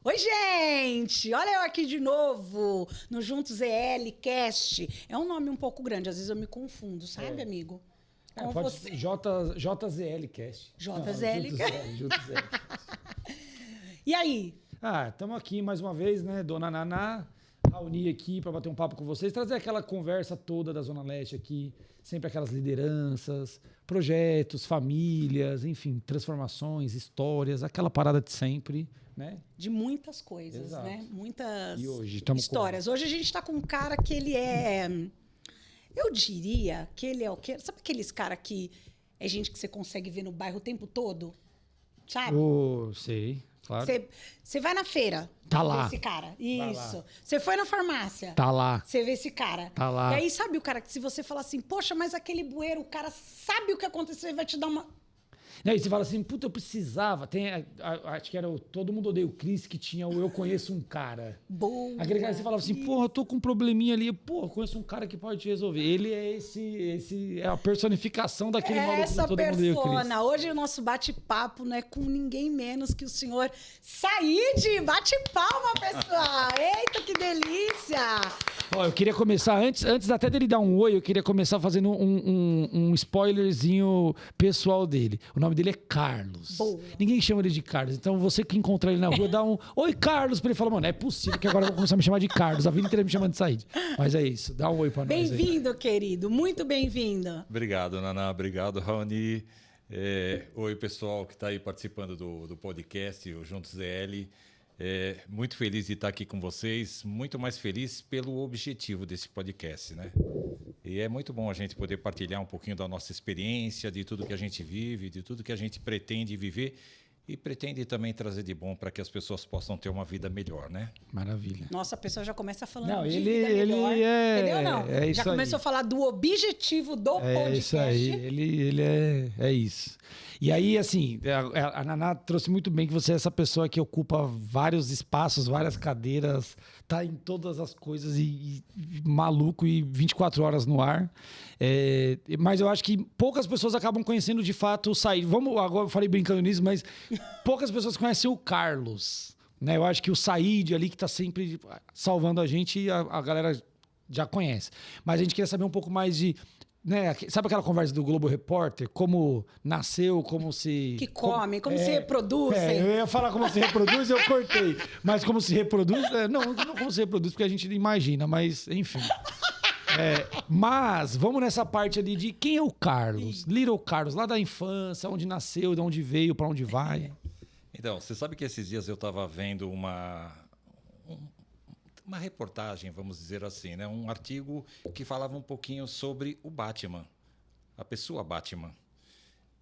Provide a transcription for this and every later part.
Oi, gente! Olha eu aqui de novo no Juntos EL Cast. É um nome um pouco grande, às vezes eu me confundo, sabe, amigo? Com Pode você. JZL Cast. JZL Cast. Juntos ZL. E aí? Estamos aqui mais uma vez, né? Dona Naná, reunir aqui para bater um papo com vocês, trazer aquela conversa toda da Zona Leste aqui, sempre aquelas lideranças, projetos, famílias, enfim, transformações, histórias, aquela parada de sempre, né? De muitas coisas, Exato. né? Muitas E hoje estamos histórias. Hoje a gente está com um cara que ele é... Eu diria que ele é o quê? Sabe aqueles cara que é gente que você consegue ver no bairro o tempo todo? Sabe? Sei, claro. Você vai na feira, Tá vê lá. esse cara. Vai Isso. lá. Você foi na farmácia. Tá lá. Você vê esse cara. Tá lá. E aí, sabe o cara que se você falar assim, poxa, mas aquele bueiro, o cara sabe o que aconteceu e vai te dar uma... E aí você fala assim, puta, eu precisava. Acho que era o Todo Mundo Odeia o Chris, que tinha o Eu Conheço um Cara. Boa. Aquele cara que você falava assim, porra, eu tô com um probleminha ali. Pô, eu conheço um cara que pode te resolver. Ele é é a personificação daquele maluco Essa do Todo Mundo Odeia o Chris. persona. Hoje o nosso bate-papo não é com ninguém menos que o senhor Said. Bate palma, pessoal. Eita, que delícia. Ó, eu queria começar, antes até dele dar um oi, eu queria começar fazendo um spoilerzinho pessoal dele. O nome dele é Carlos. Boa. Ninguém chama ele de Carlos. Então você que encontrar ele na rua, dá um oi, Carlos, pra ele falar, mano, é possível que agora eu vou começar a me chamar de Carlos. A vida inteira me chamando de Said. Mas é isso, dá um oi pra nós aí. Bem-vindo, querido. Muito bem-vindo. Obrigado, Naná. Obrigado, Raoni. Oi, pessoal que está aí participando do podcast, o Juntos ZL. Muito feliz de estar aqui com vocês, muito mais feliz pelo objetivo desse podcast, né? E é muito bom a gente poder partilhar um pouquinho da nossa experiência, de tudo que a gente vive, de tudo que a gente pretende viver e pretende também trazer de bom para que as pessoas possam ter uma vida melhor, né? Maravilha. Nossa, a pessoa já começa falando Não, de ele- vida ele melhor. é- Entendeu, não? é isso já começou aí. a falar do objetivo do podcast. É isso aí, ele é isso. E aí, assim, a Naná trouxe muito bem que você é essa pessoa que ocupa vários espaços, várias cadeiras, tá em todas as coisas e maluco e 24 horas no ar. Mas eu acho que poucas pessoas acabam conhecendo de fato o Said. Agora eu falei brincando nisso, mas poucas pessoas conhecem o Carlos. Né? Eu acho que o Said ali que tá sempre salvando a gente, a galera já conhece. Mas a gente queria saber um pouco mais de... Né? Sabe aquela conversa do Globo Repórter? Como nasceu, como se... Que come, como se reproduz. Eu ia falar como se reproduz, eu cortei. Mas como se reproduz... Não como se reproduz, porque a gente não imagina, mas enfim. Mas vamos nessa parte ali de quem é o Carlos? Little Carlos, lá da infância, onde nasceu, de onde veio, para onde vai. Então, você sabe que esses dias eu estava vendo uma reportagem, vamos dizer assim, né? Um artigo que falava um pouquinho sobre o Batman, a pessoa Batman.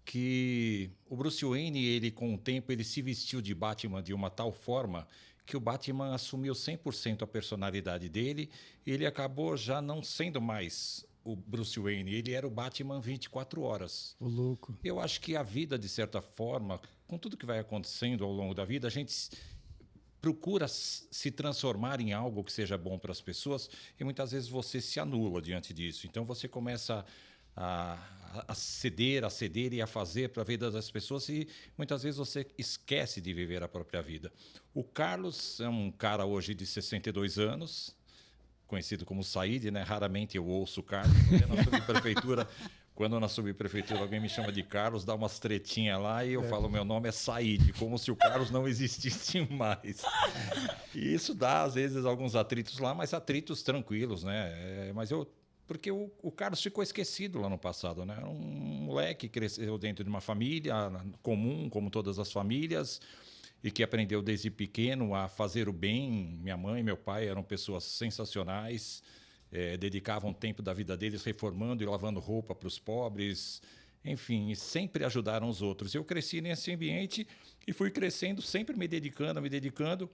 Que o Bruce Wayne, ele com o tempo, ele se vestiu de Batman de uma tal forma que o Batman assumiu 100% a personalidade dele e ele acabou já não sendo mais o Bruce Wayne, ele era o Batman 24 horas. O louco. Eu acho que a vida, de certa forma, com tudo que vai acontecendo ao longo da vida, a gente procura se transformar em algo que seja bom para as pessoas e muitas vezes você se anula diante disso. Então você começa a ceder e a fazer para a vida das pessoas e muitas vezes você esquece de viver a própria vida. O Carlos é um cara hoje de 62 anos, conhecido como Said, né? Raramente eu ouço Carlos. Quando na subprefeitura alguém me chama de Carlos, dá umas tretinhas lá e eu falo, meu nome é Said, como se o Carlos não existisse mais. E isso dá, às vezes, alguns atritos lá, mas atritos tranquilos, né? Porque o Carlos ficou esquecido lá no passado, né? Era um moleque que cresceu dentro de uma família comum, como todas as famílias, e que aprendeu desde pequeno a fazer o bem. Minha mãe e meu pai eram pessoas sensacionais, dedicavam tempo da vida deles reformando e lavando roupa para os pobres, enfim, sempre ajudaram os outros. Eu cresci nesse ambiente e fui crescendo, sempre me dedicando.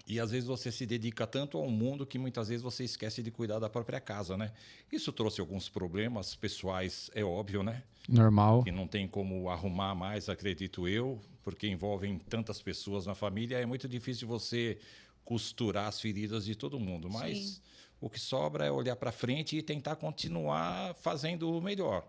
E às vezes você se dedica tanto ao mundo que muitas vezes você esquece de cuidar da própria casa, né? Isso trouxe alguns problemas pessoais, é óbvio, né? Normal. Que não tem como arrumar mais, acredito eu, porque envolvem tantas pessoas na família. É muito difícil você costurar as feridas de todo mundo. Mas o que sobra é olhar para frente e tentar continuar fazendo o melhor.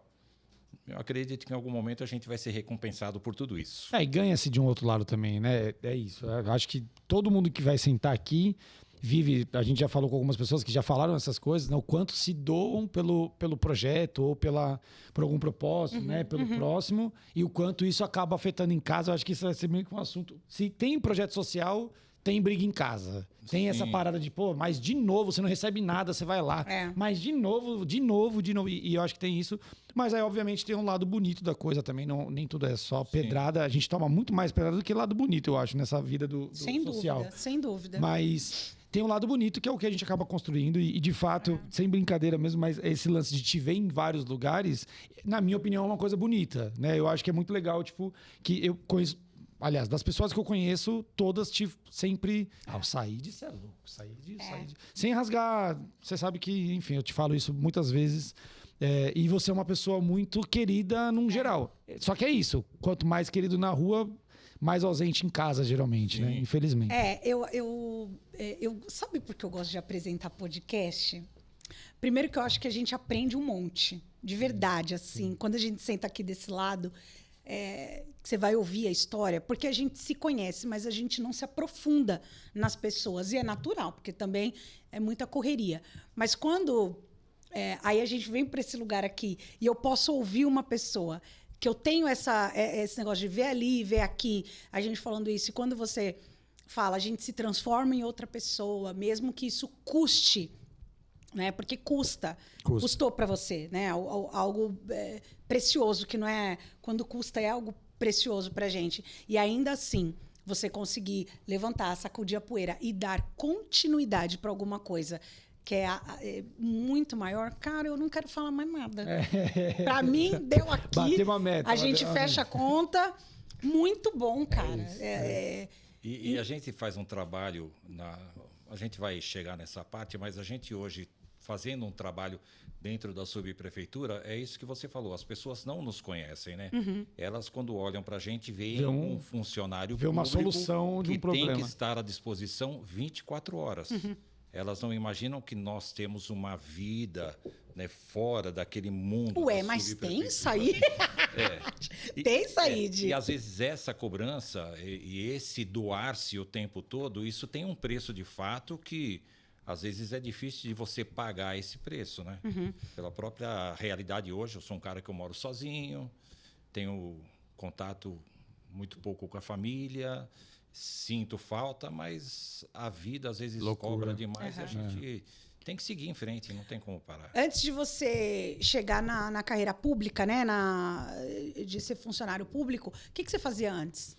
eu acredito que em algum momento a gente vai ser recompensado por tudo isso. E ganha-se de um outro lado também, né? É isso. Eu acho que todo mundo que vai sentar aqui vive. A gente já falou com algumas pessoas que já falaram essas coisas, né? O quanto se doam pelo projeto ou por algum propósito, né? Pelo próximo, e o quanto isso acaba afetando em casa. Eu acho que isso vai ser meio que um assunto. Se tem projeto social, tem briga em casa. Tem essa parada de, pô, mas de novo, você não recebe nada, você vai lá. Mas de novo. E eu acho que tem isso. Mas aí, obviamente, tem um lado bonito da coisa também. Não, nem tudo é só pedrada. A gente toma muito mais pedrada do que lado bonito, eu acho, nessa vida do social. Sem dúvida. Mas tem um lado bonito, que é o que a gente acaba construindo. E de fato, sem brincadeira mesmo, mas esse lance de te ver em vários lugares, na minha opinião, é uma coisa bonita, né? Eu acho que é muito legal, tipo, que eu conheço. Aliás, das pessoas que eu conheço, todas sempre. O Said, isso é louco. Said. Sem rasgar. Você sabe que, enfim, eu te falo isso muitas vezes. E você é uma pessoa muito querida num geral. Só que é isso. Quanto mais querido na rua, mais ausente em casa, geralmente, né? Infelizmente. Sabe por que eu gosto de apresentar podcast? Primeiro que eu acho que a gente aprende um monte. De verdade, assim. Quando a gente senta aqui desse lado. Você vai ouvir a história, porque a gente se conhece, mas a gente não se aprofunda nas pessoas. E é natural, porque também é muita correria. Mas quando aí a gente vem para esse lugar aqui e eu posso ouvir uma pessoa, que eu tenho esse negócio de ver ali e ver aqui, a gente falando isso, e quando você fala, a gente se transforma em outra pessoa, mesmo que isso custe, né? Porque custou para você, né? Algo precioso, que não é... Quando custa, é algo precioso para a gente. E ainda assim, você conseguir levantar, sacudir a poeira e dar continuidade para alguma coisa que é muito maior, cara, eu não quero falar mais nada. Para mim, deu aqui. Bateu uma meta. A gente fecha a conta. Muito bom, cara. E a gente faz um trabalho... A gente vai chegar nessa parte, mas a gente hoje... fazendo um trabalho dentro da subprefeitura, é isso que você falou. As pessoas não nos conhecem, né? Elas, quando olham para a gente, veem um funcionário público uma solução de um problema. Que tem que estar à disposição 24 horas. Elas não imaginam que nós temos uma vida, né, fora daquele mundo. Mas tem isso aí? Tem isso aí. E às vezes essa cobrança e esse doar-se o tempo todo, isso tem um preço de fato que... às vezes é difícil de você pagar esse preço, né? Pela própria realidade hoje, eu sou um cara que eu moro sozinho, tenho contato muito pouco com a família, sinto falta, mas a vida às vezes cobra demais e a gente tem que seguir em frente, não tem como parar. Antes de você chegar na carreira pública, né? De ser funcionário público, o que você fazia antes?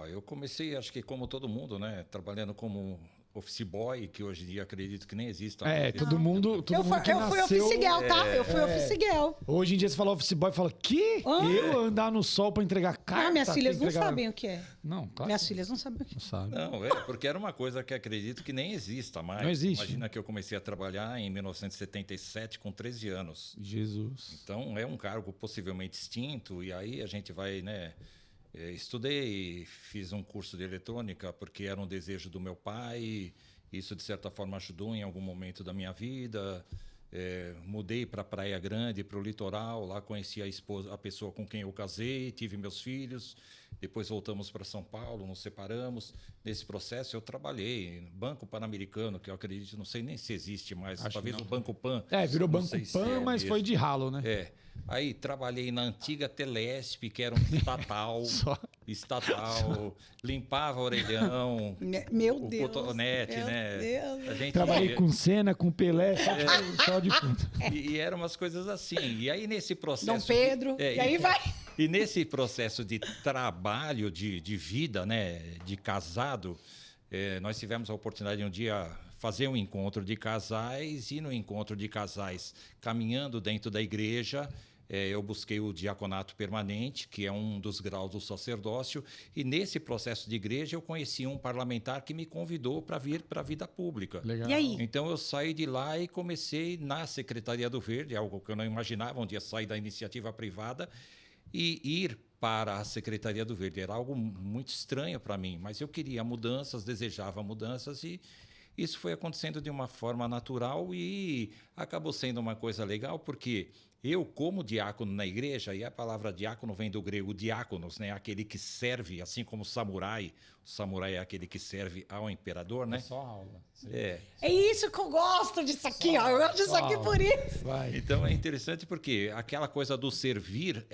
Eu comecei, acho que como todo mundo, né? Trabalhando como... office boy, que hoje em dia acredito que nem exista. Todo mundo que eu nasceu... fui office girl, tá? Eu fui office girl. Hoje em dia você fala office boy e fala, que? Eu andar no sol para entregar carta? Minhas filhas não sabem o que é. Não, claro. Minhas filhas não sabem o que é. Não sabe. Não, porque era uma coisa que acredito que nem exista mais. Não existe. Imagina que eu comecei a trabalhar em 1977 com 13 anos. Jesus. Então é um cargo possivelmente extinto e aí a gente vai, né... Estudei, fiz um curso de eletrônica porque era um desejo do meu pai. Isso, de certa forma, ajudou em algum momento da minha vida. Mudei para Praia Grande, para o litoral. Lá conheci a pessoa com quem eu casei, tive meus filhos. Depois voltamos para São Paulo, nos separamos. Nesse processo, eu trabalhei no Banco Pan-Americano, que eu acredito, não sei nem se existe mais. Talvez o Banco Pan. Virou Banco Pan, mas mesmo. foi de ralo, né? Aí trabalhei na antiga Telesp, que era um estatal, limpava orelhão, meu Deus, cotonete, né? Deus. Trabalhei com Senna, com Pelé, só de fundo. E eram umas coisas assim. E aí nesse processo... Dom Pedro, e aí vai... E nesse processo de trabalho, de vida, né, de casado, nós tivemos a oportunidade de um dia... fazer um encontro de casais e no encontro de casais, caminhando dentro da igreja, eu busquei o diaconato permanente, que é um dos graus do sacerdócio, e nesse processo de igreja eu conheci um parlamentar que me convidou para vir para a vida pública. Legal. E aí? Então eu saí de lá e comecei na Secretaria do Verde, algo que eu não imaginava, um dia sair da iniciativa privada e ir para a Secretaria do Verde. Era algo muito estranho para mim, mas eu queria mudanças, desejava mudanças e isso foi acontecendo de uma forma natural e acabou sendo uma coisa legal, porque eu, como diácono na igreja, e a palavra diácono vem do grego diáconos, né? Aquele que serve, assim como samurai. O samurai é aquele que serve ao imperador, né? É só aula. É isso que eu gosto disso aqui, ó. Eu gosto disso aqui por isso. Vai. Então é interessante porque aquela coisa do servir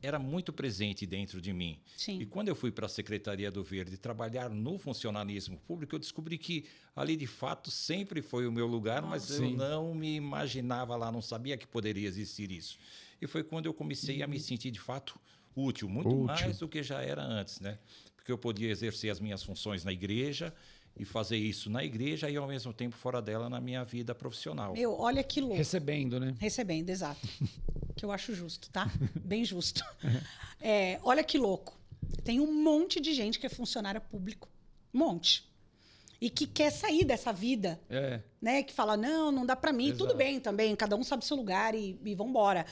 era muito presente dentro de mim. Sim. E quando eu fui para a Secretaria do Verde trabalhar no funcionalismo público, eu descobri que ali de fato sempre foi o meu lugar, mas eu Sim. não me imaginava lá, não sabia que poderia existir isso. E foi quando eu comecei a me sentir de fato útil, muito mais do que já era antes, né? Porque eu podia exercer as minhas funções na igreja e fazer isso na igreja e ao mesmo tempo fora dela na minha vida profissional. Meu, olha que louco. Recebendo, né? Recebendo, exato. Que eu acho justo, tá? Bem justo. Olha que louco. Tem um monte de gente que é funcionário público. Um monte. E que quer sair dessa vida. Né? Que fala, não dá pra mim. Exato. Tudo bem também, cada um sabe seu lugar e vambora.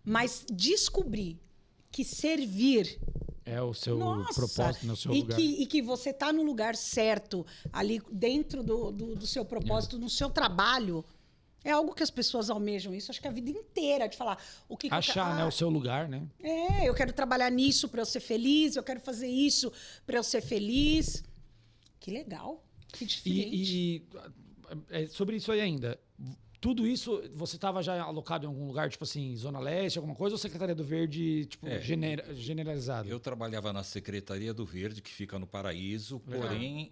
Mas descobrir que servir... É o seu Nossa, propósito, no seu lugar. E que você tá no lugar certo, ali dentro do seu propósito, no seu trabalho... É algo que as pessoas almejam isso, acho que a vida inteira, de falar o que Achar, né, o seu lugar, né? eu quero trabalhar nisso para eu ser feliz, eu quero fazer isso para eu ser feliz. Que legal, que diferente. Sobre isso aí ainda, tudo isso, você estava já alocado em algum lugar, tipo assim, Zona Leste, alguma coisa, ou Secretaria do Verde, tipo, generalizado? Eu trabalhava na Secretaria do Verde, que fica no Paraíso, Legal. porém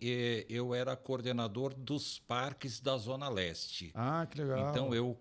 eu era coordenador dos parques da Zona Leste. Ah, que legal. Então,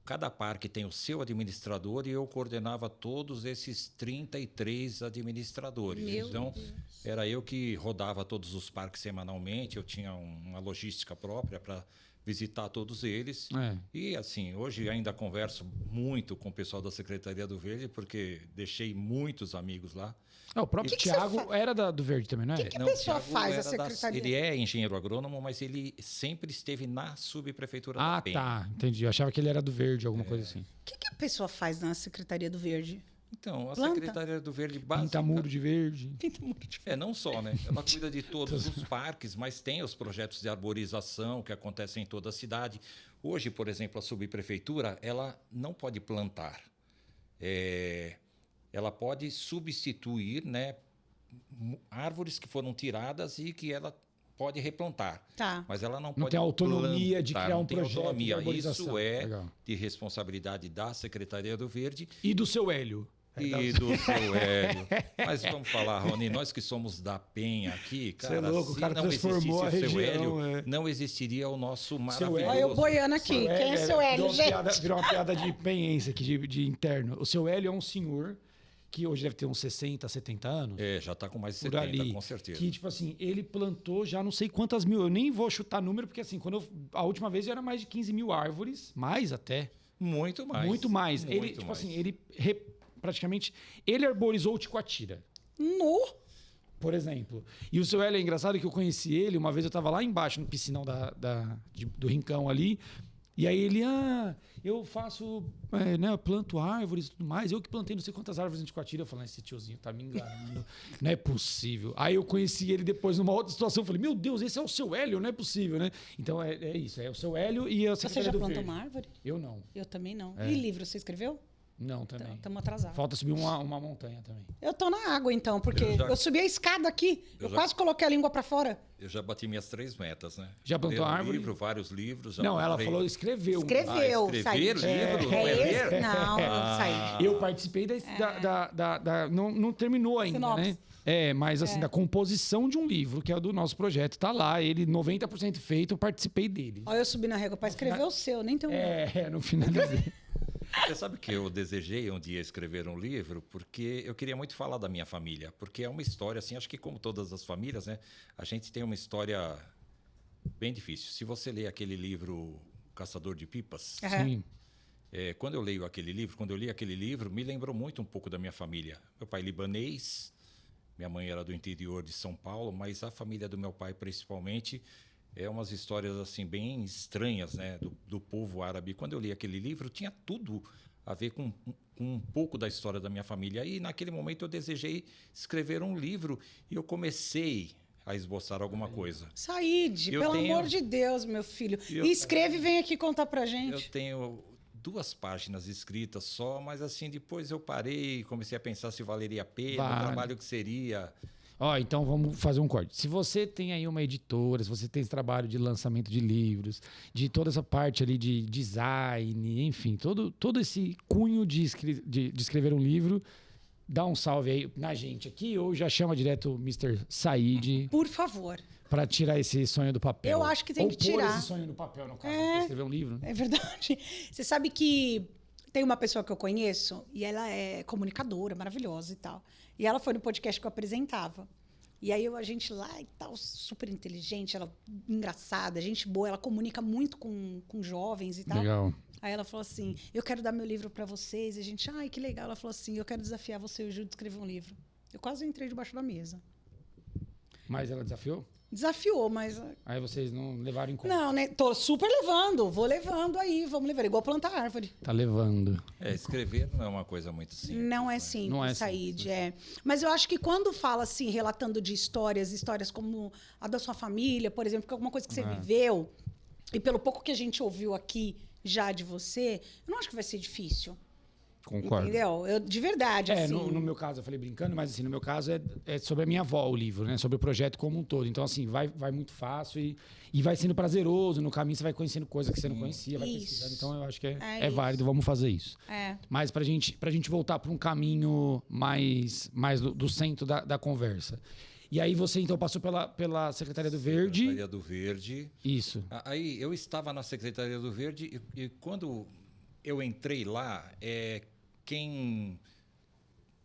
cada parque tem o seu administrador e eu coordenava todos esses 33 administradores. Meu Então, Deus. era eu que rodava todos os parques semanalmente, eu tinha uma logística própria para visitar todos eles. E assim, hoje ainda converso muito com o pessoal da Secretaria do Verde, porque deixei muitos amigos lá. O próprio Que Tiago era do Verde também, não é? Que a pessoa Thiago faz a era secretaria? Ele é engenheiro agrônomo, mas ele sempre esteve na subprefeitura da Penha. Tá, entendi. Eu achava que ele era do Verde, alguma coisa assim. O que a pessoa faz na Secretaria do Verde? Então, a Planta. Secretaria do Verde Pinta basicamente... muro de verde. não só, né? Ela cuida de todos os parques, mas tem os projetos de arborização que acontecem em toda a cidade. Hoje, por exemplo, a subprefeitura, ela não pode plantar. Ela pode substituir, né, árvores que foram tiradas e que ela pode replantar. Tá. Mas ela não Não pode tem autonomia de plantar, criar um não tem projeto de autonomia. arborização. Isso é Legal. de responsabilidade da Secretaria do Verde E do seu Hélio. e do seu Hélio. Mas vamos falar, Rony, nós que somos da Penha aqui, Cê é cara, louco, o se cara não transformou existisse a o seu região, Hélio, não existiria o nosso maravilhoso... Olha eu boiando aqui. Quem é seu Hélio, gente? Virou uma piada de penhense aqui, de interno. O seu Hélio é um senhor que hoje deve ter uns 60, 70 anos. já está com mais de Por 70, ali, com certeza. que, tipo assim, ele plantou já não sei quantas mil. Eu nem vou chutar número, porque assim, a última vez já era mais de 15 mil árvores, mais até. Muito mais. Muito mais. Muito Ele, tipo mais. assim, praticamente, ele arborizou o Ticoatira, por exemplo. E o seu Hélio é engraçado que eu conheci ele, uma vez eu tava lá embaixo, no piscinão do Rincão ali, e aí ele, eu faço, né, eu planto árvores e tudo mais. Eu que plantei não sei quantas árvores em Ticoatira. Eu falei, esse tiozinho tá me enganando. Não é possível. Aí eu conheci ele depois numa outra situação. Eu falei, meu Deus, esse é o seu Hélio, não é possível, né? Então é isso, é o seu Hélio e a Você Secretaria já do plantou Verde. uma árvore? Eu não. Eu também não. E livro, você escreveu? Não, também. Estamos atrasados. Falta subir uma montanha também. Eu tô na água, então, porque eu subi a escada aqui. Eu quase coloquei a língua pra fora. Eu já bati minhas 3 metas, né? Já plantou Ler um árvore? vários livros. Já Não, ela comprei. falou escreveu. Escreveu, escrever saiu. livro? Não é esse? ler? Não, saí. Eu participei não terminou ainda, Sinopse. né? Mas assim, da composição de um livro, que é o do nosso projeto. Tá lá, ele 90% feito, eu participei dele. Olha eu subi na régua pra escrever o seu, nem tem um... No finalizei. Você sabe que eu desejei um dia escrever um livro porque eu queria muito falar da minha família, porque é uma história assim, acho que como todas as famílias, né, a gente tem uma história bem difícil. Se você ler aquele livro Caçador de Pipas, Sim. quando eu li aquele livro, me lembrou muito um pouco da minha família. Meu pai libanês, minha mãe era do interior de São Paulo, mas a família do meu pai principalmente umas histórias assim bem estranhas, né, do povo árabe. Quando eu li aquele livro, tinha tudo a ver com um pouco da história da minha família. E naquele momento eu desejei escrever um livro e eu comecei a esboçar alguma coisa. Saíde, pelo amor de Deus, meu filho. E escreve e vem aqui contar pra gente. Eu tenho 2 páginas escritas só, mas assim, depois eu parei e comecei a pensar se valeria a pena, o Vale. trabalho que seria. Ó, então vamos fazer um corte. Se você tem aí uma editora, se você tem esse trabalho de lançamento de livros, de toda essa parte ali de design, enfim, todo esse cunho de escrever um livro, dá um salve aí na gente aqui ou já chama direto o Mr. Said Por favor. para tirar esse sonho do papel. Eu acho que tem ou que pôr tirar. esse sonho no papel, no caso, pra escrever um livro. É verdade. Você sabe que tem uma pessoa que eu conheço e ela é comunicadora, maravilhosa e tal. E ela foi no podcast que eu apresentava. E aí a gente lá e tal, super inteligente, ela engraçada, gente boa, ela comunica muito com jovens e tal. Legal. Aí ela falou assim: eu quero dar meu livro para vocês. E a gente, ai, que legal. Ela falou assim: eu quero desafiar você e o Júlio a escrever um livro. Eu quase entrei debaixo da mesa. Mas ela desafiou? Desafiou, mas. Aí vocês não levaram em conta. Não, né? Tô super levando. Vou levando aí, vamos levar. Igual plantar árvore. Tá levando. Escrever não é uma coisa muito simples. Não é simples, Não é Said. Mas eu acho que quando fala assim, relatando de histórias como a da sua família, por exemplo, que é alguma coisa que você viveu, e pelo pouco que a gente ouviu aqui já de você, eu não acho que vai ser difícil. Concordo. Entendeu? Eu, de verdade, assim. No meu caso, eu falei brincando, mas assim, no meu caso é sobre a minha avó o livro, né? Sobre o projeto como um todo. Então, assim, vai muito fácil e vai sendo prazeroso. No caminho você vai conhecendo coisas que você não conhecia, vai Isso. pesquisando. Então, eu acho que É é válido, vamos fazer isso. É. Mas pra gente voltar para um caminho mais do centro da conversa. E aí você, então, passou pela Secretaria do Verde. Secretaria do Verde. Isso. Aí eu estava na Secretaria do Verde e quando eu entrei lá, quem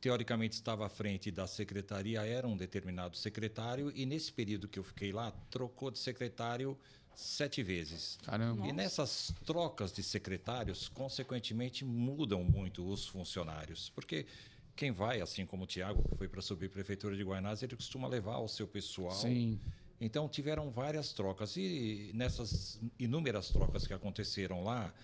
teoricamente estava à frente da secretaria era um determinado secretário e nesse período que eu fiquei lá, trocou de secretário 7 vezes. Caramba. E nessas trocas de secretários, consequentemente, mudam muito os funcionários. Porque quem vai, assim como o Tiago, que foi para a subprefeitura de Guaianazes, ele costuma levar o seu pessoal. Sim. Então, tiveram várias trocas. E nessas inúmeras trocas que aconteceram lá,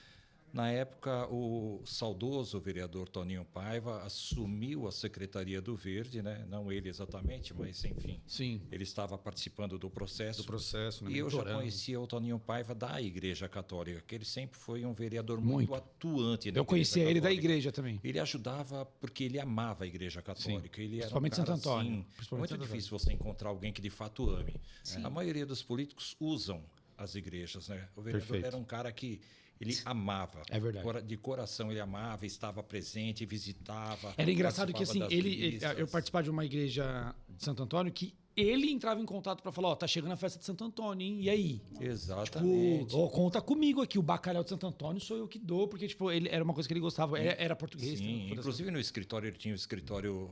na época, o saudoso vereador Toninho Paiva assumiu a Secretaria do Verde, né? Não ele exatamente, mas, enfim, Sim. ele estava participando do processo. Do processo, né? E eu já Mentorando. conhecia o Toninho Paiva da Igreja Católica, que ele sempre foi um vereador muito atuante na Eu conhecia Igreja ele da Católica. igreja também. Ele ajudava porque ele amava a Igreja Católica. Ele era Principalmente um cara, Santo Antônio. assim, Principalmente muito Santo difícil você encontrar alguém que de fato ame. A maioria dos políticos usam as igrejas, né? O vereador Perfeito. era um cara que ele amava. É verdade. De coração ele amava, estava presente, visitava. Era engraçado que assim, participava das missas. eu participava de uma igreja de Santo Antônio que ele entrava em contato para falar, ó, tá chegando a festa de Santo Antônio, hein? E aí? Exatamente. Tipo, ó, conta comigo aqui, o bacalhau de Santo Antônio sou eu que dou, porque tipo, ele era uma coisa que ele gostava, era português. Sim, todas inclusive no escritório, ele tinha um escritório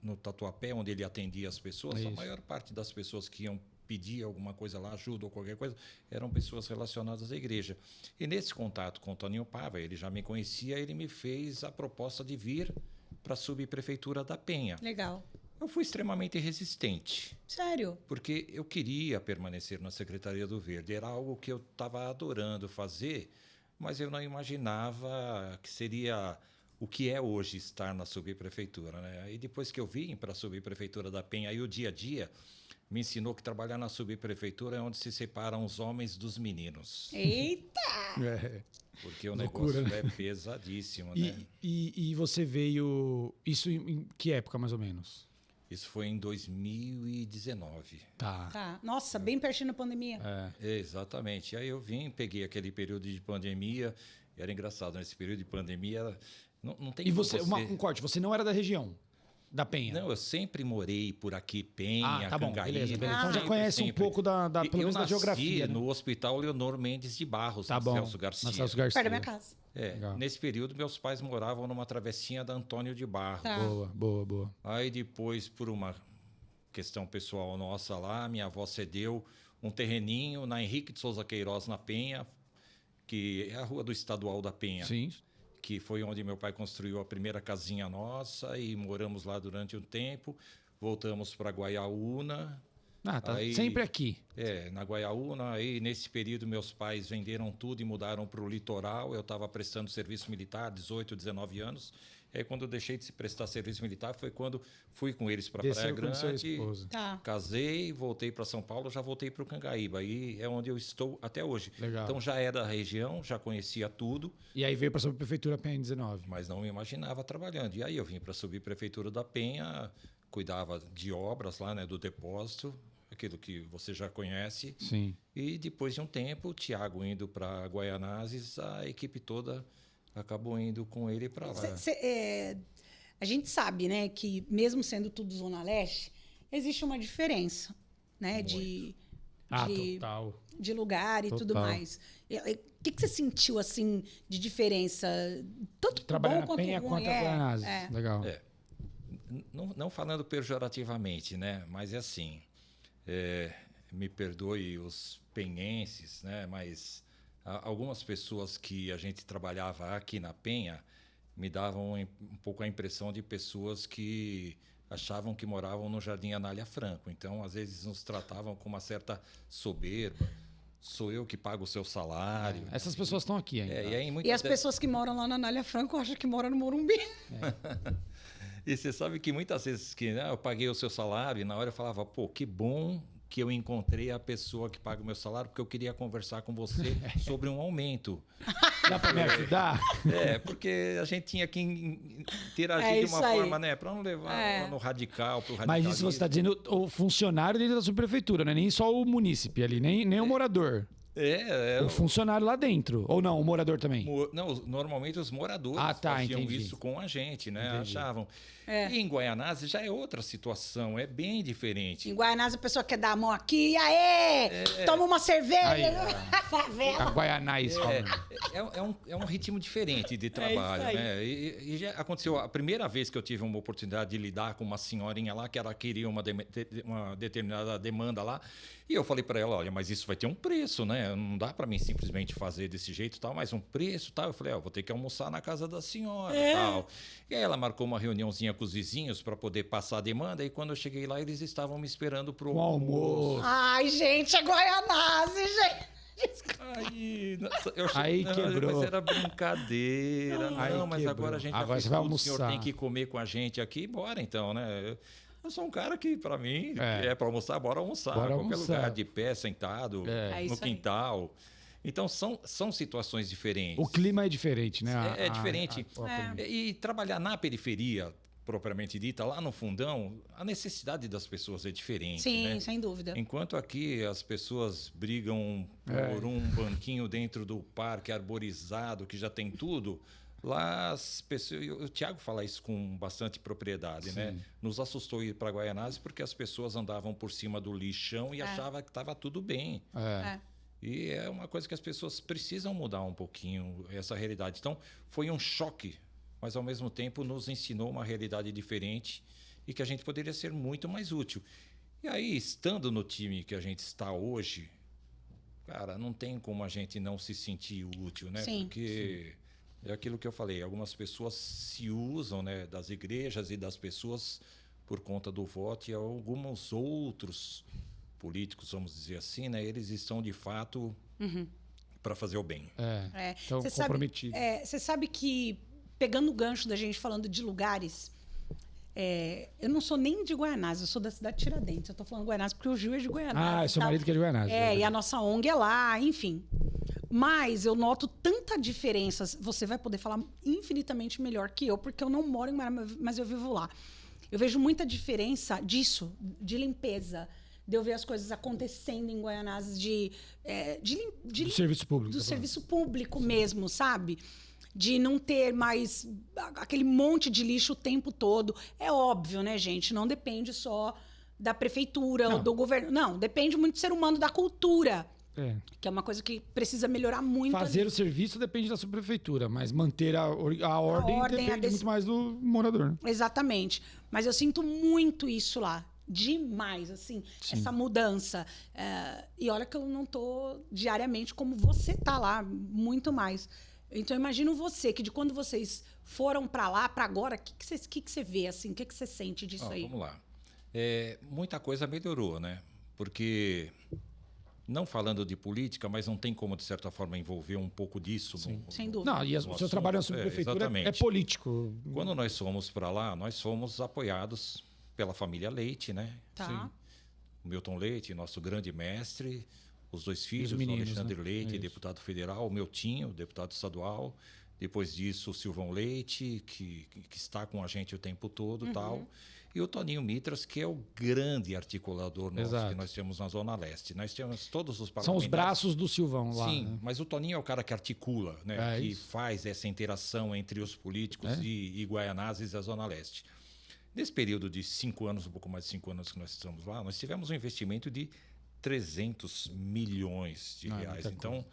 no Tatuapé, onde ele atendia as pessoas. É A isso. maior parte das pessoas que iam pedir alguma coisa lá, ajuda ou qualquer coisa, eram pessoas relacionadas à igreja. E nesse contato com o Toninho Paiva, ele já me conhecia, ele me fez a proposta de vir para a subprefeitura da Penha. Legal. Eu fui extremamente resistente, Sério? porque eu queria permanecer na Secretaria do Verde. Era algo que eu estava adorando fazer, mas eu não imaginava que seria o que é hoje estar na subprefeitura, né? Aí depois que eu vim para a subprefeitura da Penha, aí o dia a dia me ensinou que trabalhar na subprefeitura é onde se separam os homens dos meninos. Eita! É. Porque o Loucura, negócio é pesadíssimo, né? E você veio. Isso em que época, mais ou menos? Isso foi em 2019. Tá. Tá. Nossa, bem pertinho da pandemia. Exatamente. E aí eu vim, peguei aquele período de pandemia. E era engraçado, nesse período de pandemia, não tem E como você, um corte, você não era da região da Penha? Não, eu sempre morei por aqui, Penha, tá bom, Cangaí. beleza. Então já sempre, conhece um sempre. pouco pelo Eu menos da nasci geografia. Né? no Hospital Leonor Mendes de Barros, Tá na bom. Celso Garcia. Na Celso Garcia. Perto da minha casa. Legal. Nesse período, meus pais moravam numa travessinha da Antônio de Barros. Tá. Boa. Aí depois, por uma questão pessoal nossa lá, minha avó cedeu um terreninho na Henrique de Souza Queiroz, na Penha, que é a rua do Estadual da Penha, Sim. que foi onde meu pai construiu a primeira casinha nossa e moramos lá durante um tempo. Voltamos para Guaiaúna. Ah, tá Aí- sempre aqui. Na Guaiaúna, aí nesse período meus pais venderam tudo e mudaram para o litoral. Eu estava prestando serviço militar, 18, 19 anos, E aí, quando eu deixei de se prestar serviço militar, foi quando fui com eles para Desceu Praia com sua Grande, esposa. Tá. casei, voltei para São Paulo, já voltei para o Cangaíba. Aí é onde eu estou até hoje. Legal. Então, já era da região, já conhecia tudo, E aí veio para a subprefeitura PN19. mas não me imaginava trabalhando. E aí eu vim para a subprefeitura da Penha, cuidava de obras lá, né, do depósito, aquilo que você já conhece. Sim. E depois de um tempo, o Thiago indo para Guaianazes, a equipe toda acabou indo com ele para lá. A gente sabe, né, que mesmo sendo tudo Zona Leste, existe uma diferença, né, Total. de lugar e tudo Total. mais. O que você sentiu, assim, de diferença? Tanto Trabalhar bom na quanto Penha ruim, quanto a Guaianazes. é. Legal. É. Não falando pejorativamente, né? Mas é assim, me perdoe os penhenses, né? Mas algumas pessoas que a gente trabalhava aqui na Penha me davam um pouco a impressão de pessoas que achavam que moravam no Jardim Anália Franco. Então, às vezes, nos tratavam com uma certa soberba. Sou eu que pago o seu salário. Essas pessoas estão aqui ainda. E aí, E as pessoas que moram lá na Anália Franco acham que moram no Morumbi. E você sabe que muitas vezes que eu paguei o seu salário e na hora eu falava, pô, que bom que eu encontrei a pessoa que paga o meu salário porque eu queria conversar com você sobre um aumento. Dá para me ajudar? Porque a gente tinha que interagir É de uma isso aí. forma, né, para não levar no radical, pro Mas radicalismo. isso você está dizendo o funcionário dentro da subprefeitura, não é nem só o munícipe ali, nem o morador. O funcionário lá dentro. Ou não, o morador também? Não, normalmente os moradores faziam entendi. isso com a gente, né? Entendi. Achavam. E em Guaianazes já é outra situação, é bem diferente. Em Guaianazes, a pessoa quer dar a mão aqui, aê! Toma uma cerveja! Aí, A Favela! Guaianais falando. É um ritmo diferente de trabalho, aí. né? E já aconteceu a primeira vez que eu tive uma oportunidade de lidar com uma senhorinha lá que ela queria uma determinada demanda lá. E eu falei para ela, olha, mas isso vai ter um preço, né? Não dá para mim simplesmente fazer desse jeito, tal, mas um preço, tal. Eu falei, vou ter que almoçar na casa da senhora, tal. E aí ela marcou uma reuniãozinha com os vizinhos para poder passar a demanda. E quando eu cheguei lá, eles estavam me esperando pro O almoço. Ai, gente, é Guaianazes, gente! Aí quebrou. Mas era brincadeira. Aí Não, mas quebrou. agora a gente Agora fez você vai tudo, o senhor almoçar. tem que comer com a gente aqui, bora então, né? Eu sou um cara que, para mim, É. é para almoçar, bora almoçar. Bora Qualquer almoçar. lugar, de pé, sentado, É no isso aí. quintal. Então, são situações diferentes. O clima é diferente, né? É diferente. a- E trabalhar na periferia, propriamente dita, lá no fundão, a necessidade das pessoas é diferente, Sim, né? sem dúvida. Enquanto aqui as pessoas brigam por um banquinho dentro do parque arborizado, que já tem tudo, lá as pessoas... O Thiago fala isso com bastante propriedade, né? Nos assustou ir para Guaianazes porque as pessoas andavam por cima do lixão e achavam que estava tudo bem. É. E é uma coisa que as pessoas precisam mudar um pouquinho, essa realidade. Então, foi um choque, mas ao mesmo tempo nos ensinou uma realidade diferente e que a gente poderia ser muito mais útil. E aí, estando no time que a gente está hoje, cara, não tem como a gente não se sentir útil, né? Sim. Porque é aquilo que eu falei, algumas pessoas se usam, né, das igrejas e das pessoas por conta do voto, e alguns outros políticos, vamos dizer assim, né, eles estão de fato para fazer o bem. Então, Você comprometido. Você sabe que, pegando o gancho da gente falando de lugares, eu não sou nem de Guaianazes, eu sou da cidade de Tiradentes. Eu tô falando Guaianazes porque o Gil é de Guaianazes. Seu marido que é de Guaianazes. E a nossa ONG é lá, enfim. Mas eu noto tanta diferença. Você vai poder falar infinitamente melhor que eu, porque eu não moro em Guaianazes, mas eu vivo lá. Eu vejo muita diferença disso, de limpeza, de eu ver as coisas acontecendo em Guaianazes, Do serviço público. do tá falando. serviço público mesmo, sabe? De não ter mais aquele monte de lixo o tempo todo. É óbvio, né, gente? Não depende só da prefeitura ou do governo. Não, depende muito do ser humano, da cultura, que é uma coisa que precisa melhorar muito. Fazer ali. o serviço depende da subprefeitura, mas manter a ordem depende desse- muito mais do morador. Né? Exatamente. Mas eu sinto muito isso lá. Demais, assim, essa mudança. E olha que eu não tô diariamente como você tá lá, muito mais. Então, eu imagino você, que de quando vocês foram para lá, para agora, o que você vê, assim? O que você sente disso aí? Vamos lá. Muita coisa melhorou, né? Porque não falando de política, mas não tem como, de certa forma, envolver um pouco disso. Sem dúvida. Não, e o seu trabalho na subprefeitura é exatamente. político. Quando nós fomos para lá, nós fomos apoiados pela família Leite, né? Tá. O Milton Leite, nosso grande mestre, os dois filhos, meninos, o Alexandre né? Leite, Isso. deputado federal, o meu Tinho, deputado estadual. Depois disso, o Silvão Leite, que está com a gente o tempo todo, tal. E o Toninho Mitras, que é o grande articulador nosso Exato. que nós temos na Zona Leste. Nós temos todos os São parlamentares. os braços do Silvão lá. Sim, né? mas o Toninho é o cara que articula, né? É Que isso. faz essa interação entre os políticos É. e Guaianazes e a Zona Leste. Nesse período de 5 anos, um pouco mais de 5 anos que nós estamos lá, nós tivemos um investimento de 300 milhões de Ah, é reais. muita Então,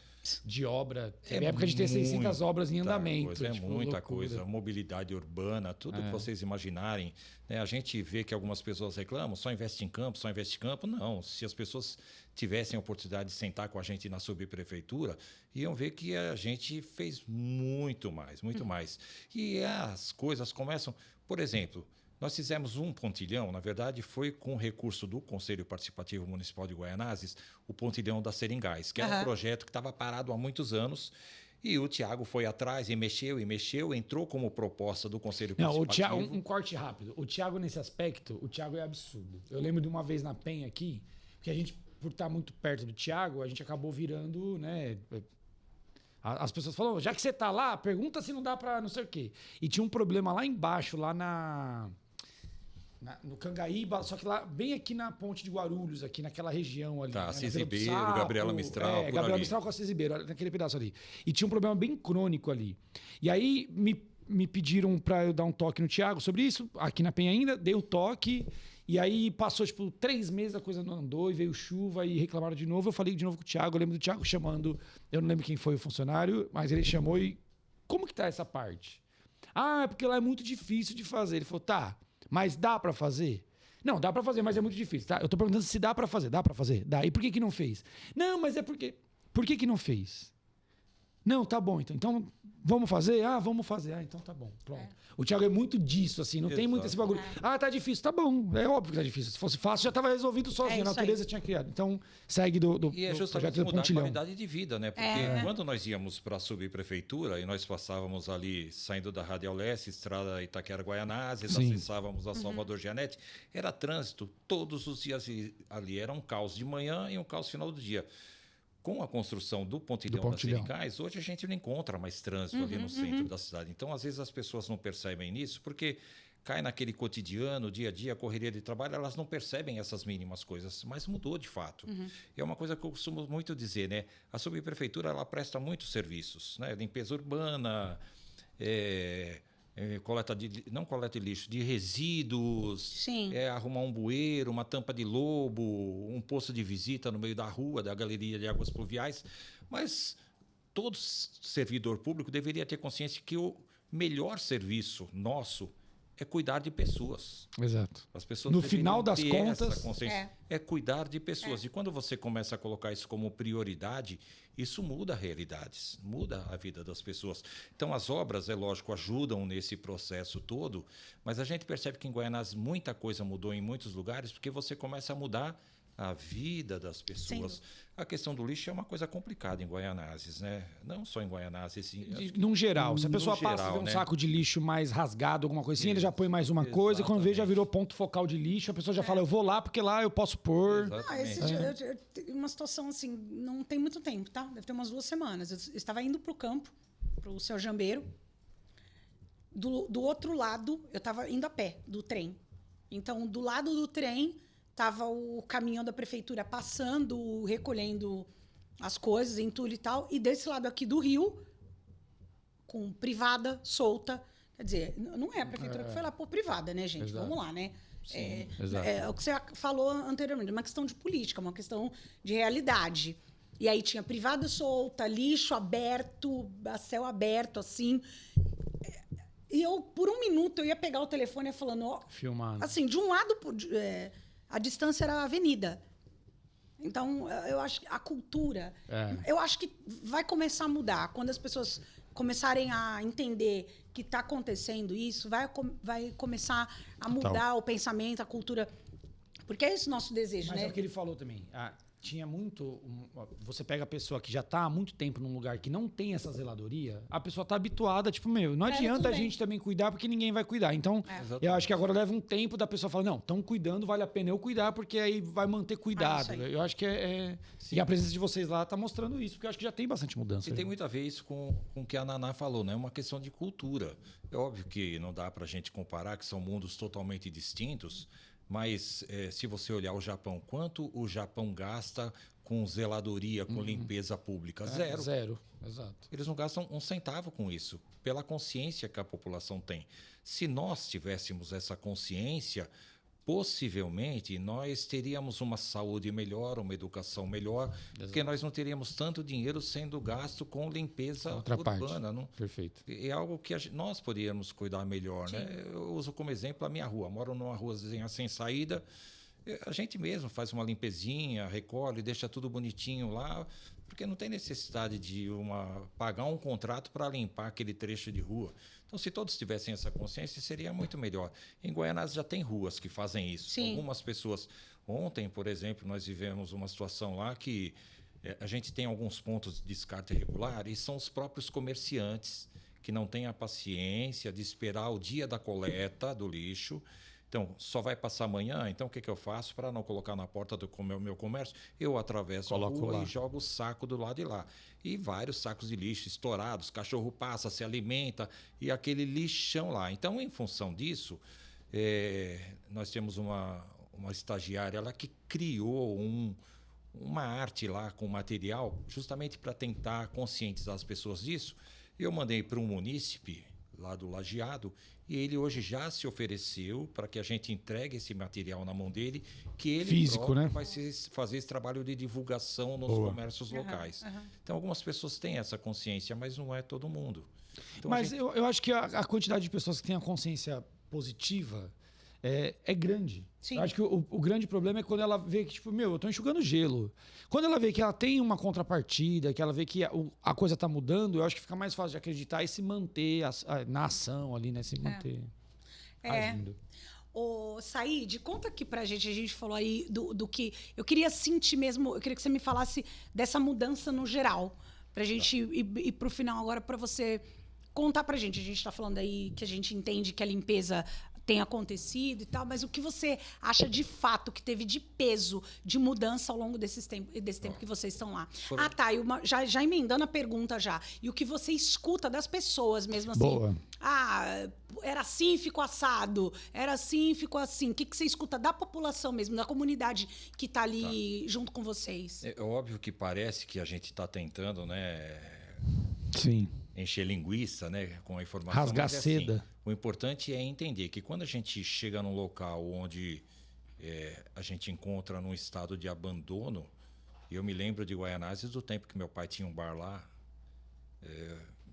De obra. É Teve época de ter 600 muita obras em andamento. coisa, é tipo, muita loucura. coisa. Mobilidade urbana, tudo que vocês imaginarem. Né? A gente vê que algumas pessoas reclamam, só investe em campo, só investe em campo. Não, se as pessoas tivessem a oportunidade de sentar com a gente na subprefeitura, iam ver que a gente fez muito mais, muito mais. E as coisas começam... Por exemplo, nós fizemos um pontilhão, na verdade, foi com recurso do Conselho Participativo Municipal de Guaianazes, o pontilhão da Seringais, que era um projeto que estava parado há muitos anos. E o Tiago foi atrás e mexeu, entrou como proposta do Conselho Não, o Participativo. Thiago, um corte rápido. O Thiago, nesse aspecto, o Thiago é absurdo. Eu lembro de uma vez na Penha aqui, que a gente, por estar muito perto do Thiago, a gente acabou virando, né? As pessoas falam, já que você tá lá, pergunta se não dá pra não sei o quê. E tinha um problema lá embaixo, lá no Cangaíba, só que lá, bem aqui na ponte de Guarulhos, aqui naquela região ali. Tá, né, Assis na Vila do Ribeiro, Sapo, Gabriela Mistral, por Gabriela ali. Mistral com Assis Ribeiro, naquele pedaço ali. E tinha um problema bem crônico ali. E aí me pediram pra eu dar um toque no Thiago sobre isso, aqui na Penha ainda, dei o toque, e aí passou, tipo, 3 meses, a coisa não andou, e veio chuva, e reclamaram de novo. Eu falei de novo com o Thiago, eu lembro do Thiago chamando, eu não lembro quem foi o funcionário, mas ele chamou e... Como que tá essa parte? Ah, é porque lá é muito difícil de fazer. Ele falou, tá, mas dá pra fazer? Não, dá pra fazer, mas é muito difícil, tá? Eu tô perguntando se dá pra fazer. Dá pra fazer? Dá. E por que que não fez? Não, mas é porque... Por que que não fez? Não, tá bom, então. Então, vamos fazer? Ah, vamos fazer. Ah, então tá bom. Pronto. O Thiago é muito disso, assim. Não tem muito esse bagulho. Ah, tá difícil. Tá bom. É óbvio que tá difícil. Se fosse fácil, já tava resolvido sozinho. A natureza tinha criado. Então, segue do E é do justamente projeto do mudar a Pontilhão. qualidade de vida, né? Porque quando nós íamos para a subprefeitura e nós passávamos ali, saindo da Radial Leste, estrada Itaquera-Guaianazes, Sim. acessávamos a Salvador Gianetti, era trânsito todos os dias ali. Era um caos de manhã e um caos final do dia. Com a construção do pontilhão das Seringais, hoje a gente não encontra mais trânsito ali no centro da cidade. Então, às vezes, as pessoas não percebem nisso, porque cai naquele cotidiano, dia a dia, correria de trabalho, elas não percebem essas mínimas coisas, mas mudou de fato. E é uma coisa que eu costumo muito dizer, né? A subprefeitura, ela presta muitos serviços, né? Limpeza urbana, não coleta de lixo, de resíduos, Sim. arrumar um bueiro, uma tampa de lobo, um posto de visita no meio da rua, da galeria de águas pluviais. Mas todo servidor público deveria ter consciência que o melhor serviço nosso é cuidar de pessoas. Exato. As pessoas No deveriam final das ter contas, essa consciência. É cuidar de pessoas. E quando você começa a colocar isso como prioridade, isso muda realidades, muda a vida das pessoas. Então, as obras, é lógico, ajudam nesse processo todo, mas a gente percebe que em Guaianazes muita coisa mudou em muitos lugares, porque você começa a mudar a vida das pessoas. A questão do lixo é uma coisa complicada em Guaianazes, né? Não só em Guaianazes. Sim, Num geral, se a no pessoa passa geral, e vê um né? saco de lixo mais rasgado, alguma coisa assim, ele já põe mais uma coisa, e quando vê já virou ponto focal de lixo, a pessoa já fala, eu vou lá porque lá eu posso pôr. Exatamente. Esse dia, eu tive uma situação assim, não tem muito tempo, tá? Deve ter umas 2 semanas. Eu estava indo para o campo, para o Seu Jambeiro. Do outro lado, eu estava indo a pé do trem. Então, do lado do trem, estava o caminhão da prefeitura passando, recolhendo as coisas, entulho e tal. E desse lado aqui do rio, com privada, solta. Quer dizer, não é a prefeitura que foi lá por privada, né, gente? Exato. Vamos lá, né? Sim, exato. É o que você falou anteriormente, uma questão de política, uma questão de realidade. E aí tinha privada solta, lixo aberto, a céu aberto, assim. E eu, por um minuto, eu ia pegar o telefone e falando, ó, Filmando. assim, de um lado, a distância era a avenida. Então, eu acho que a cultura, eu acho que vai começar a mudar. Quando as pessoas começarem a entender que está acontecendo isso, vai começar a mudar o pensamento, a cultura. Porque é esse o nosso desejo, Mas né? é o que ele falou também. tinha muito... Você pega a pessoa que já está há muito tempo num lugar que não tem essa zeladoria, a pessoa está habituada, tipo, não adianta a gente também cuidar porque ninguém vai cuidar. Então, eu acho que agora leva um tempo da pessoa falar, não, estão cuidando, vale a pena eu cuidar, porque aí vai manter cuidado. Eu acho que E a presença de vocês lá está mostrando isso, porque eu acho que já tem bastante mudança. E tem muito a ver isso com o que a Naná falou, né? É uma questão de cultura. É óbvio que não dá para a gente comparar, que são mundos totalmente distintos, mas se você olhar o Japão, quanto o Japão gasta com zeladoria, com limpeza pública? Zero. Zero, exato. Eles não gastam um centavo com isso, pela consciência que a população tem. Se nós tivéssemos essa consciência, possivelmente nós teríamos uma saúde melhor, uma educação melhor, porque nós não teríamos tanto dinheiro sendo gasto com limpeza urbana. Não? Perfeito. É algo que nós poderíamos cuidar melhor. Né? Eu uso como exemplo a minha rua. Moro numa ruazinha sem saída. A gente mesmo faz uma limpezinha, recolhe, deixa tudo bonitinho lá, porque não tem necessidade de pagar um contrato para limpar aquele trecho de rua. Então, se todos tivessem essa consciência, seria muito melhor. Em Guaianazes já tem ruas que fazem isso. Sim. Algumas pessoas... Ontem, por exemplo, nós vivemos uma situação lá que a gente tem alguns pontos de descarte irregular e são os próprios comerciantes que não têm a paciência de esperar o dia da coleta do lixo. Então, só vai passar amanhã, então o que eu faço para não colocar na porta do meu comércio? Eu atravesso a rua e jogo o saco do lado de lá. E vários sacos de lixo estourados, cachorro passa, se alimenta, e aquele lixão lá. Então, em função disso, nós temos uma estagiária lá que criou uma arte lá com material, justamente para tentar conscientizar as pessoas disso. Eu mandei para um munícipe lá do Lajeado, e ele hoje já se ofereceu para que a gente entregue esse material na mão dele, que ele físico, né? vai fazer esse trabalho de divulgação nos comércios locais. Então, algumas pessoas têm essa consciência, mas não é todo mundo. Então, mas eu acho que a quantidade de pessoas que têm a consciência positiva é grande. Sim. Eu acho que o grande problema é quando ela vê que, tipo, eu tô enxugando gelo. Quando ela vê que ela tem uma contrapartida, que ela vê que a coisa tá mudando, eu acho que fica mais fácil de acreditar e se manter na ação ali, né? Se manter agindo. Ô, Said, conta aqui pra gente. A gente falou aí do que... Eu queria sentir mesmo... Eu queria que você me falasse dessa mudança no geral. Pra gente ir pro final agora, pra você contar pra gente. A gente tá falando aí que a gente entende que a limpeza tem acontecido e tal, mas o que você acha de fato que teve de peso, de mudança ao longo desse tempo que vocês estão lá? Tá, e já emendando a pergunta já. E o que você escuta das pessoas mesmo assim? Boa. Era assim, ficou assado. Era assim, ficou assim. O que você escuta da população mesmo, da comunidade que está ali junto com vocês? É óbvio que parece que a gente está tentando, né? Sim. Encher linguiça, né, com a informação. Rasgar seda. Assim, o importante é entender que quando a gente chega num local onde a gente encontra num estado de abandono, eu me lembro de Guaianazes do tempo que meu pai tinha um bar lá,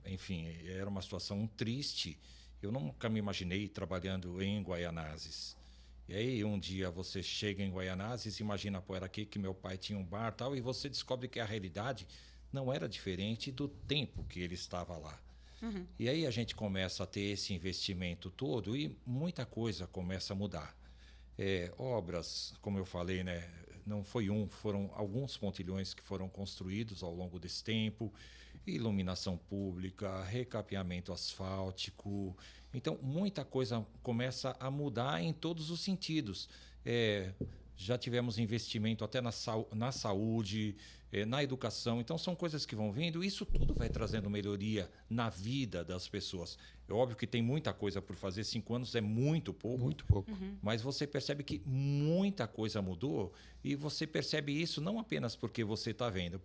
enfim, era uma situação triste. Eu nunca me imaginei trabalhando em Guaianazes. E aí um dia você chega em Guaianazes, imagina, era aqui que meu pai tinha um bar tal, e você descobre que a realidade não era diferente do tempo que ele estava lá. Uhum. E aí a gente começa a ter esse investimento todo e muita coisa começa a mudar. Obras, como eu falei, né, não foi foram alguns pontilhões que foram construídos ao longo desse tempo, iluminação pública, recapeamento asfáltico. Então, muita coisa começa a mudar em todos os sentidos. Já tivemos investimento até na saúde, na educação. Então, são coisas que vão vindo. Isso tudo vai trazendo melhoria na vida das pessoas. É óbvio que tem muita coisa por fazer. 5 anos é muito pouco. Muito pouco. Uhum. Mas você percebe que muita coisa mudou. E você percebe isso não apenas porque você está vendo.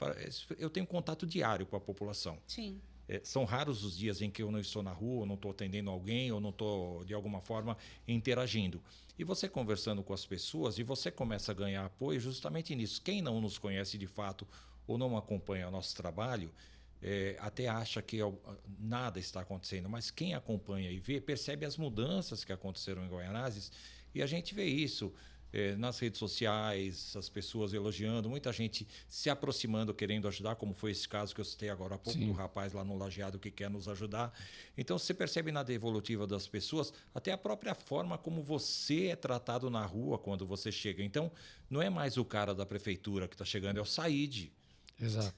Eu tenho contato diário com a população. Sim. São raros os dias em que eu não estou na rua, ou não estou atendendo alguém, ou não estou, de alguma forma, interagindo. E você conversando com as pessoas, e você começa a ganhar apoio justamente nisso. Quem não nos conhece de fato ou não acompanha o nosso trabalho, até acha que nada está acontecendo. Mas quem acompanha e vê, percebe as mudanças que aconteceram em Guaianazes, e a gente vê isso. nas redes sociais, as pessoas elogiando, muita gente se aproximando, querendo ajudar, como foi esse caso que eu citei agora há pouco, do rapaz lá no Lajeado que quer nos ajudar. Então, você percebe na devolutiva das pessoas até a própria forma como você é tratado na rua quando você chega. Então, não é mais o cara da prefeitura que está chegando, é o Said. Exato.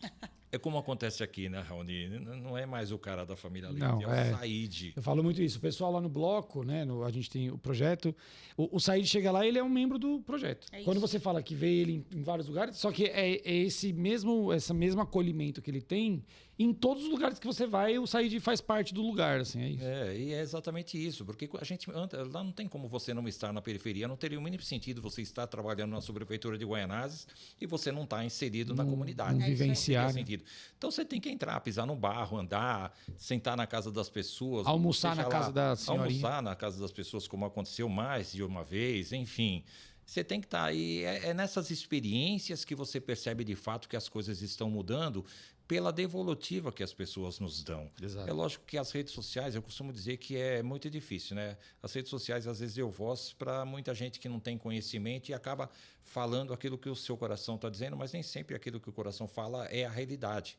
É como acontece aqui, né, Raoni? Não é mais o cara da família Leite, Não, é o Said. Eu falo muito isso. O pessoal lá no bloco, né? A gente tem o projeto. O Said chega lá, ele é um membro do projeto. Quando você fala que vê ele em vários lugares, só que é esse mesmo acolhimento que ele tem em todos os lugares que você vai, o Said faz parte do lugar, assim, é isso. E é exatamente isso, porque a gente lá não tem como você não estar na periferia, não teria o mínimo sentido você estar trabalhando na subprefeitura de Guaianazes e você não estar inserido na comunidade. Não vivenciar, não teria sentido. Então você tem que entrar, pisar no barro, andar, sentar na casa das pessoas, almoçar na casa da senhorinha. Almoçar na casa das pessoas, como aconteceu mais de uma vez, enfim. Você tem que estar aí. É nessas experiências que você percebe de fato que as coisas estão mudando pela devolutiva que as pessoas nos dão. Exato. É lógico que as redes sociais, eu costumo dizer que é muito difícil, né? As redes sociais às vezes deu voz para muita gente que não tem conhecimento e acaba falando aquilo que o seu coração está dizendo, mas nem sempre aquilo que o coração fala é a realidade.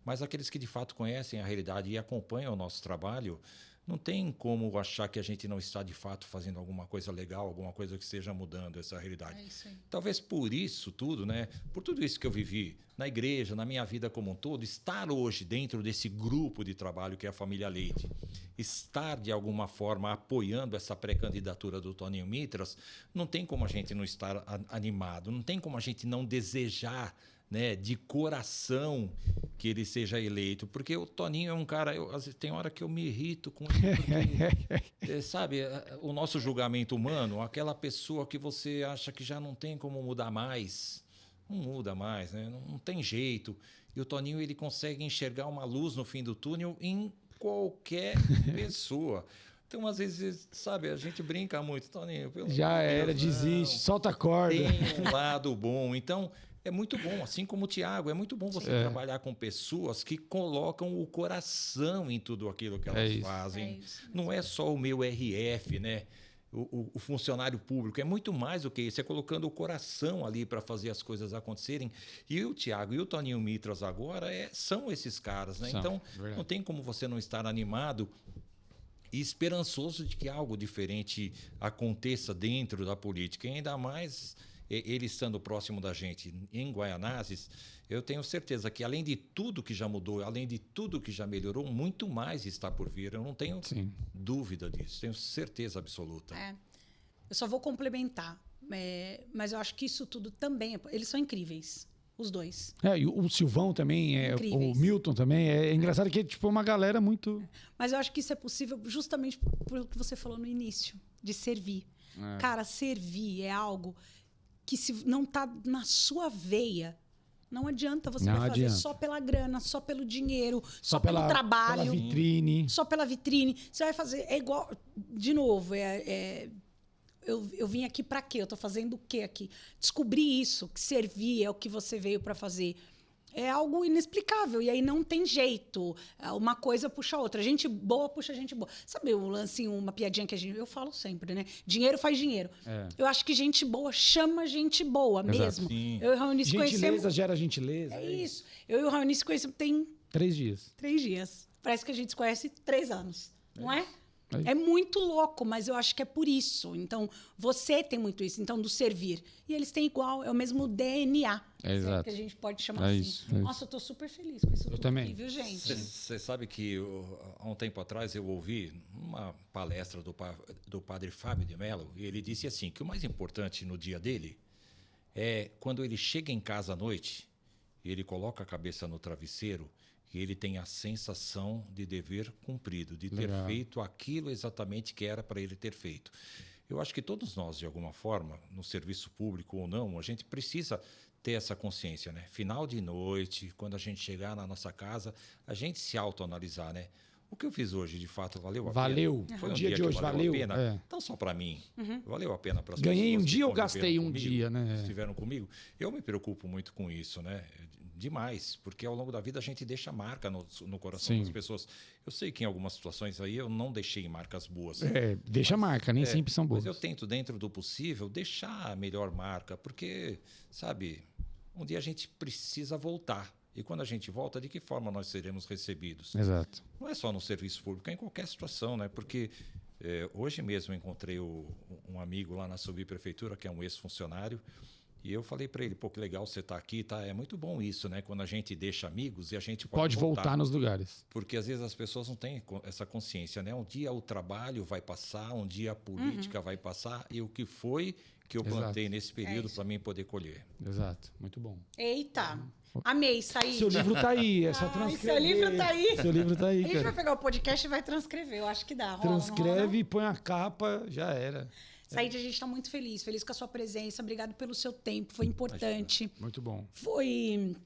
Mas aqueles que de fato conhecem a realidade e acompanham o nosso trabalho, não tem como achar que a gente não está de fato fazendo alguma coisa legal, alguma coisa que esteja mudando essa realidade. É isso aí. Talvez por isso tudo, né? Por tudo isso que eu vivi na igreja, na minha vida como um todo, estar hoje dentro desse grupo de trabalho que é a Família Leite, estar de alguma forma apoiando essa pré-candidatura do Toninho Mitras, não tem como a gente não estar animado, não tem como a gente não desejar, né, de coração que ele seja eleito, porque o Toninho é um cara, tem hora que eu me irrito com ele, porque, sabe, o nosso julgamento humano, aquela pessoa que você acha que já não tem como mudar mais, não muda mais, né? Não tem jeito, e o Toninho ele consegue enxergar uma luz no fim do túnel em qualquer pessoa. Então, às vezes, sabe, a gente brinca muito, Toninho. Já era, desiste, solta a corda. Tem um lado bom. Então, é muito bom, assim como o Thiago, é muito bom você trabalhar com pessoas que colocam o coração em tudo aquilo que elas fazem. Não é só o meu RF, né? O funcionário público, é muito mais do que isso, é colocando o coração ali para fazer as coisas acontecerem. E o Thiago e o Toninho Mitras agora são esses caras, né? Então, não tem como você não estar animado e esperançoso de que algo diferente aconteça dentro da política, e ainda mais ele estando próximo da gente em Guaianazes. Eu tenho certeza que, além de tudo que já mudou, além de tudo que já melhorou, muito mais está por vir. Eu não tenho dúvida disso, tenho certeza absoluta. Eu só vou complementar, mas eu acho que isso tudo também, eles são incríveis, os dois. E o Silvão também, o Milton também. É engraçado que é tipo uma galera muito... Mas eu acho que isso é possível justamente pelo que você falou no início, de servir. Cara, servir é algo que, se não está na sua veia, não adianta você vai fazer só pela grana, só pelo dinheiro, só pelo trabalho. Pela vitrine. Só pela vitrine. Você vai fazer... É igual... De novo, eu vim aqui para quê? Eu estou fazendo o quê aqui? Descobrir isso, que servir é o que você veio para fazer. É algo inexplicável. E aí não tem jeito. Uma coisa puxa a outra. Gente boa puxa gente boa. Sabe o lance, uma piadinha que eu falo sempre, né? Dinheiro faz dinheiro. Eu acho que gente boa chama gente boa mesmo. Eu e o Raoni se conhecemos... Gentileza gera gentileza. É isso. Eu e o Raoni se conhecemos tem... 3 dias. 3 dias. Parece que a gente se conhece 3 anos. Não é? É muito louco, mas eu acho que é por isso. Então, você tem muito isso. Então, do servir. E eles têm igual, é o mesmo DNA. Exato. Que a gente pode chamar assim. Isso. Nossa, eu estou super feliz com isso. Eu também. Aqui, viu, gente? Você sabe que há um tempo atrás eu ouvi uma palestra do padre Fábio de Mello, e ele disse assim, que o mais importante no dia dele é quando ele chega em casa à noite e ele coloca a cabeça no travesseiro e ele tem a sensação de dever cumprido, de ter feito aquilo exatamente que era para ele ter feito. Eu acho que todos nós, de alguma forma, no serviço público ou não, a gente precisa ter essa consciência, né? Final de noite, quando a gente chegar na nossa casa, a gente se autoanalisar, né? O que eu fiz hoje, de fato, valeu a pena? Valeu. Foi um dia de que hoje valeu. a pena, É. não só para mim, valeu a pena para as pessoas. Ganhei um que dia ou conviveram gastei um comigo, dia, né? Estiveram comigo. Eu me preocupo muito com isso, né? Demais, porque ao longo da vida a gente deixa marca no coração Sim. das pessoas. Eu sei que em algumas situações aí eu não deixei marcas boas. Deixa marca, nem sempre são boas. Mas eu tento, dentro do possível, deixar a melhor marca, porque, sabe, um dia a gente precisa voltar. E quando a gente volta, de que forma nós seremos recebidos? Exato. Não é só no serviço público, é em qualquer situação, né? Porque hoje mesmo eu encontrei um amigo lá na subprefeitura, que é um ex-funcionário, e eu falei para ele, pô, que legal você estar aqui, tá? É muito bom isso, né? Quando a gente deixa amigos e a gente Pode voltar nos lugares. Porque às vezes as pessoas não têm essa consciência, né? Um dia o trabalho vai passar, um dia a política vai passar, e o que foi que eu plantei nesse período para mim poder colher. Exato, muito bom. Eita, amei, Said. Seu livro tá aí, é só transcrever. Seu livro tá aí. Seu livro tá aí, A gente vai cara. pegar o podcast e vai transcrever, eu acho que dá. Rola, Transcreve, põe a capa, já era. Said, a gente está muito feliz com a sua presença. Obrigado pelo seu tempo, foi importante. Muito bom. Foi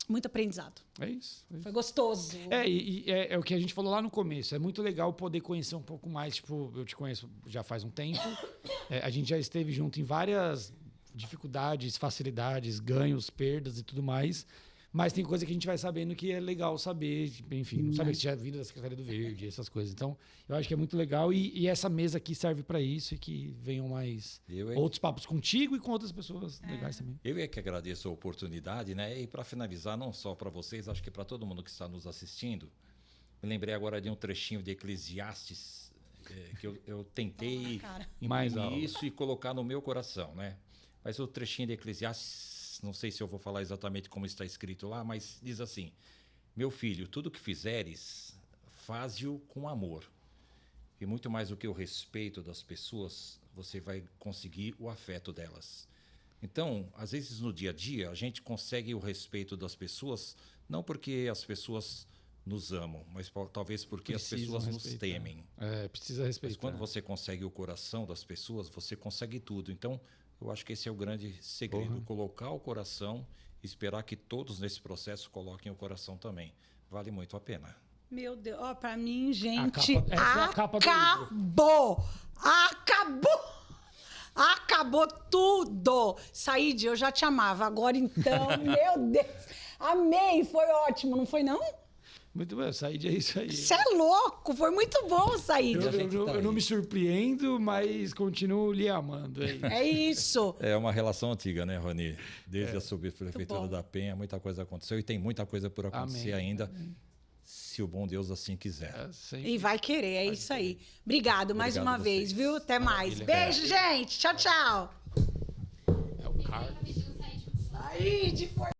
muito aprendizado. É isso. Foi gostoso. É o que a gente falou lá no começo. É muito legal poder conhecer um pouco mais. Tipo, eu te conheço já faz um tempo. A gente já esteve junto em várias dificuldades, facilidades, ganhos, perdas e tudo mais. Mas tem coisa que a gente vai sabendo que é legal saber. Enfim, não saber que você tinha vindo da Secretaria do Verde, essas coisas. Então, eu acho que é muito legal. E essa mesa aqui serve para isso e que venham mais outros papos contigo e com outras pessoas legais também. Eu é que agradeço a oportunidade, né? E para finalizar, não só para vocês, acho que para todo mundo que está nos assistindo, me lembrei agora de um trechinho de Eclesiastes que eu tentei imprimir isso e colocar no meu coração, né? Mas o trechinho de Eclesiastes, não sei se eu vou falar exatamente como está escrito lá, mas diz assim: meu filho, tudo que fizeres, faze-o com amor. E muito mais do que o respeito das pessoas, você vai conseguir o afeto delas. Então, às vezes no dia a dia, a gente consegue o respeito das pessoas, não porque as pessoas nos amam, mas talvez porque as pessoas nos temem. Precisa respeitar. Mas quando você consegue o coração das pessoas, você consegue tudo. Então, eu acho que esse é o grande segredo. Colocar o coração, esperar que todos nesse processo coloquem o coração também. Vale muito a pena. Meu Deus, pra mim, gente, acabou tudo. Said, eu já te amava, agora então, meu Deus, amei, foi ótimo, não foi não? Muito bem, Said, é isso aí. Você é louco, foi muito bom, Said. Eu não me surpreendo, mas continuo lhe amando. É isso. É uma relação antiga, né, Rony? Desde a subprefeitura da Penha, muita coisa aconteceu e tem muita coisa por acontecer ainda, se o bom Deus assim quiser. E vai querer, isso aí. Obrigado mais uma vez, viu? Até mais. Beijo, gente. Tchau, tchau. É o Carlos. Said, foi